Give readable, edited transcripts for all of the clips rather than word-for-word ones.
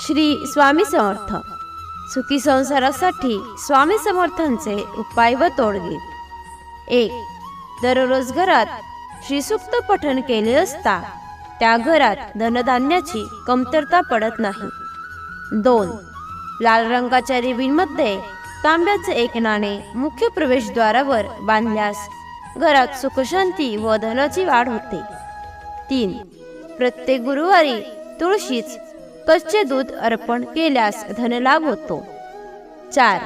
श्री स्वामी समर्थ. सुखी संसारासाठी स्वामी समर्थांचे उपाय व तोडगे. 1. दररोज घरात श्रीसूक्त पठण केले असता त्या घरात धनधान्याची कमतरता पडत नाही. 2. लाल रंगाच्या रिबीनमध्ये तांब्याचे एक नाणे मुख्य प्रवेशद्वारावर बांधल्यास घरात सुखशांती व धनाची वाढ होते. 3. प्रत्येक गुरुवारी तुळशीच कच्चे दूध अर्पण केल्यास धनलाभ होतो. 4.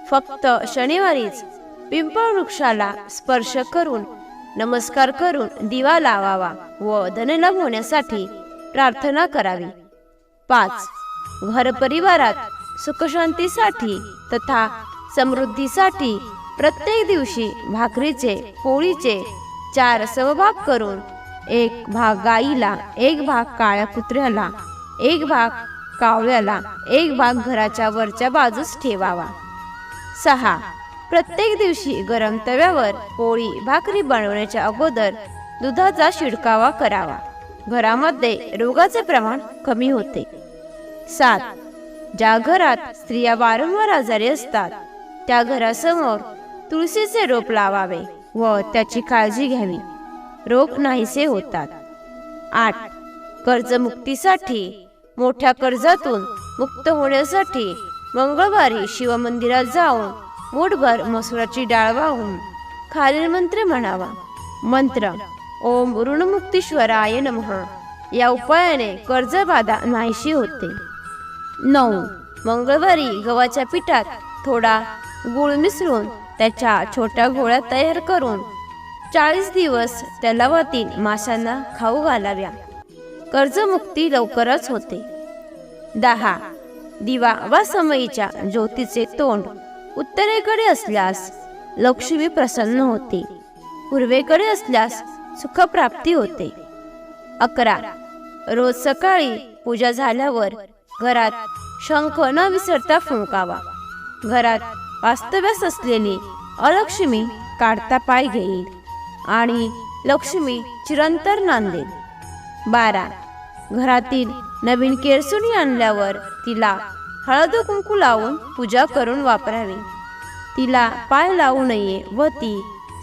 फक्त शनिवारीच पिंपळ वृक्षाला स्पर्श करून नमस्कार करून दिवा लावावा व धनलाभ होण्यासाठी प्रार्थना करावी. 5. घर परिवारात सुखशांतीसाठी तथा समृद्धीसाठी प्रत्येक दिवशी भाकरीचे पोळीचे 4 समभाग करून एक भाग गाईला, एक भाग काळ्या कुत्र्याला, एक भाग कावळ्याला, एक भाग घराच्या वरच्या बाजूस ठेवावा. 6. प्रत्येक दिवशी गरम तव्यावर पोळी भाकरी बनवण्याच्या अगोदर दुधाचा शिडकावा करावा. घरामध्ये रोगाचे प्रमाण कमी होते. 7. ज्या घरात स्त्रिया वारंवार आजारी असतात त्या घरासमोर तुळशीचे रोप लावावे व त्याची काळजी घ्यावी. रोग नाहीसे होतात. 8. कर्जमुक्तीसाठी मोठ्या कर्जातून मुक्त होण्यासाठी मंगळवारी शिवमंदिरात जाऊन मूठभर मसुराची डाळ वाहून खालील मंत्र म्हणावा. मंत्र: ओम ऋणमुक्तीश्वराय नमः. या उपायाने कर्जबाधा नाहीशी होते. 9. मंगळवारी गव्हाच्या पिठात थोडा गूळ मिसळून त्याच्या छोट्या गोळ्या तयार करून 40 दिवस तलावातील माशांना खाऊ घालाव्या. कर्जमुक्ती लवकरच होते. 10. दिवा वा समईच्या ज्योतीचे तोंड उत्तरेकडे असल्यास लक्ष्मी प्रसन्न होते. पूर्वेकडे असल्यास सुखप्राप्ती होते. 11. रोज सकाळी पूजा झाल्यावर घरात शंख न विसरता फुंकावा. घरात वास्तव्यास असलेली अलक्ष्मी काढता पाय घेईल आणि लक्ष्मी चिरंतर नांदेल. 12. घरातील नवीन केरसुणी आणल्यावर तिला हळद कुंकू लावून पूजा करून वापरावी. तिला पाय लावू नये व ती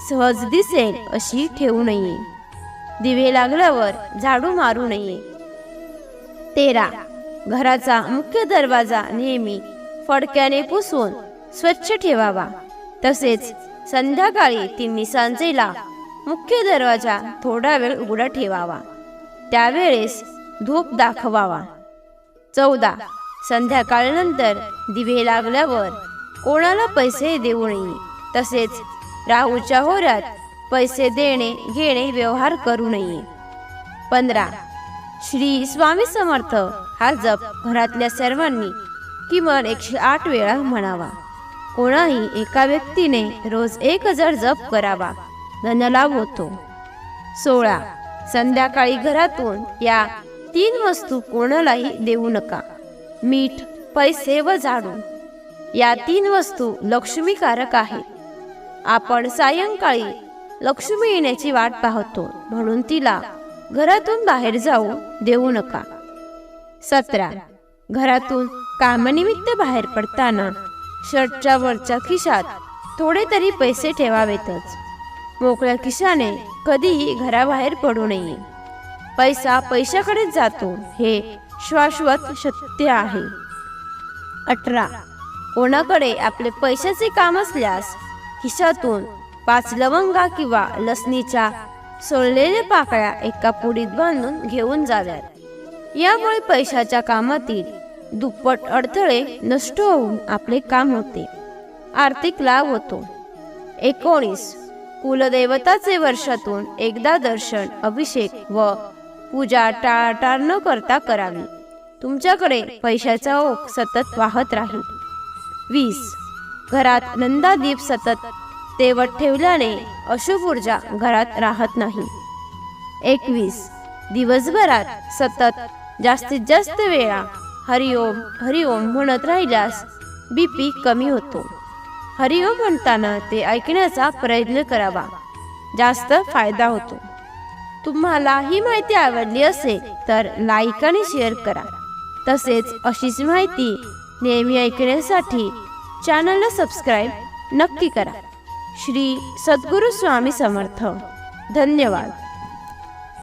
सहज दिसेल अशी ठेवू नये. दिवे लागल्यावर झाडू मारू नये. 13. घराचा मुख्य दरवाजा नेहमी फडक्याने पुसून स्वच्छ ठेवावा. तसेच संध्याकाळी तिन्ही सांजेला मुख्य दरवाजा थोडा वेळ उघडा ठेवावा. त्यावेळेस धूप दाखवावा. 14. संध्याकाळनंतर दिवे लागल्यावर कोणाला पैसे देऊ नये. तसेच राहूच्या होऱ्यात पैसे देणे घेणे व्यवहार करू नये. 15. श्री स्वामी समर्थ हा जप घरातल्या सर्वांनी किमान 108 वेळा म्हणावा. कोणाही एका व्यक्तीने रोज 1000 जप करावा. धनलाभ होतो. 16. संध्याकाळी घरातून या 3 वस्तू कोणालाही देऊ नका: मीठ, पैसे व झाडू. या 3 वस्तू लक्ष्मीकारक आहेत. आपण सायंकाळी लक्ष्मी येण्याची वाट पाहतो म्हणून तिला घरातून बाहेर जाऊ देऊ नका. 17. घरातून कामानिमित्त बाहेर पडताना शर्टच्या वरच्या खिशात थोडे तरी पैसे ठेवावेतच. मोकळ्या खिशाने कधीही घराबाहेर पडू नये. पैसा पैशाकडेच जातो हे शाश्वत सत्य आहे. 18. कोणाकडे आपले पैशाचे काम असल्यास खिशातून 5 लवंगा किंवा लसणीच्या सोललेल्या पाकळ्या एका पुडीत बांधून घेऊन जाव्यात. यामुळे पैशाच्या कामातील दुप्पट अडथळे नष्ट होऊन आपले काम होते. आर्थिक लाभ होतो. 19. कुलदैवताचे वर्षातून एकदा दर्शन, अभिषेक व पूजा टाळाटाळ न करता करावी. तुमच्याकडे पैशाचा ओघ सतत वाहत राहील. 20. घरात नंदादीप सतत तेवत ठेवल्याने अशुभ ऊर्जा घरात राहत नाही. 21. दिवसभरात सतत जास्तीत जास्त वेळा हरिओम हरिओम म्हणत राहिल्यास बीपी कमी होतो. हरिओम म्हणताना ते ऐकण्याचा प्रयत्न करावा. जास्त फायदा होतो. तुम्हाला ही माहिती आवडली असेल तर लाईक आणि शेअर करा. तसेच अशीच माहिती नेहमी ऐकण्यासाठी चॅनलला सबस्क्राईब नक्की करा. श्री सद्गुरू स्वामी समर्थ. धन्यवाद.